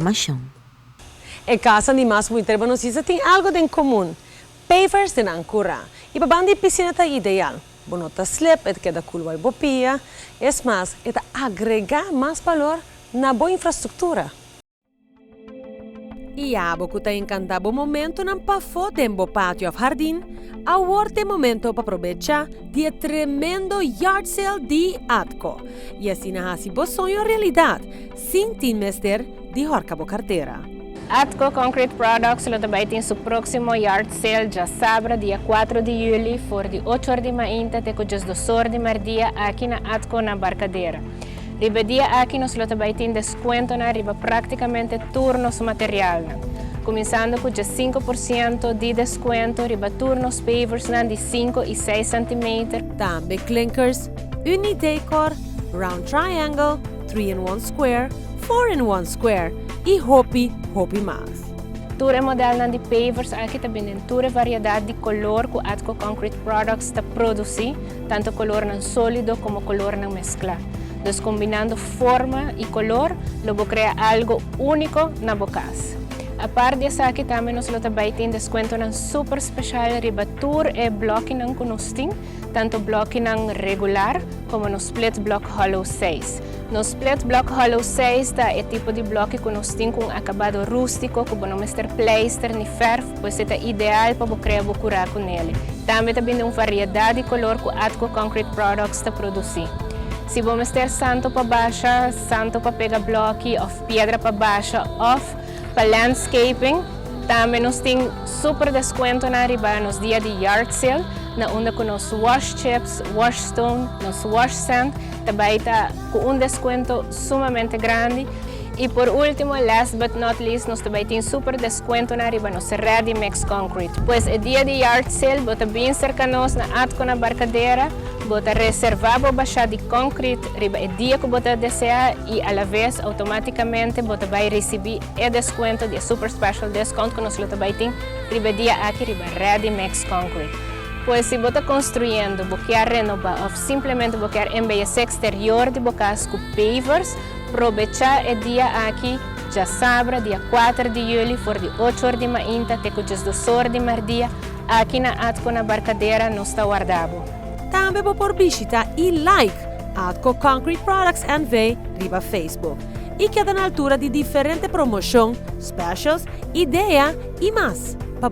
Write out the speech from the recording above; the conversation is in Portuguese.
Machão. Em casa de mais muita notícia tem algo em comum. Pavers de Ancora. E para banda de piscina está ideal. Bonota slip, et queda curva e bopia. Es mais, et agregar mais valor na boa infraestrutura. E a boca está encantado o momento não para foto em pátio of jardim. Agora é momento para aproveitar de tremendo yard sale de Atco. E assim na hasi bo sonho realidade, sem timester de horca bo carteira. Atco Concrete Products lo também tem seu próximo yard sale já sábado, dia 4 de julho, for de 8 horas da manhã até com as 2 horas da tarde aqui na Atco na Barcadeira. Riba dia aqui nós lo também tem desconto na riba praticamente turnos material. Começando com 5% de desconto, riba turnos pavers de 5 e 6 cm. Também clinkers, unidecor, round triangle, 3-in-1 square, 4-in-1 square e hopi mais. Ture modelo de pavers aqui também tem ture variedade de color que Atco Concrete Products está produzindo, tanto color não sólido como color não mescla. Então, combinando forma e color, logo cria algo único na bocas. A parte disso aqui também nós também tem desconto na super especial riba tour e bloco não conosting, tanto bloco não regular como no split block hollow 6. No split block hollow 6 é tipo de bloco que nós temos com acabado rústico, que não mister pleister nem ferro, pois é ideal para criar o buraco nele. Também tem uma variedade de color que Atco Concrete Products está produzindo. Se vamos ter santo para baixo, santo para pegar bloco, ou pedra para baixo, ou para landscaping, também nós temos super desconto na riba nos dias de yard sale, na onde com os wash chips, wash stone, nos wash sand, também está com desconto sumamente grande. E por último, last but not least, nós também temos super desconto na riba nos Ready Mix Concrete. Pois é dia de yard sale, bota bem cerca nós na Atco na Barcadeira, bota reservar para baixar de concrete, riba é dia que bota desejar e a la vez automaticamente bota vai receber o desconto de super special discount que nós também tem riba dia aqui riba Ready Mix Concrete. Pois se bota construindo, quer renovar ou simplesmente quer embellecer exterior de bocas com pavers, aproveitar o dia aqui já sábado, dia 4 de julho, for de 8 horas da manhã até com as 2 horas da tarde, aqui na Atco na Barcadeira não está guardado. Também por visita e like Atco Concrete Products NV riba Facebook. E queda na altura de diferente promoção, specials, ideia e mais. Para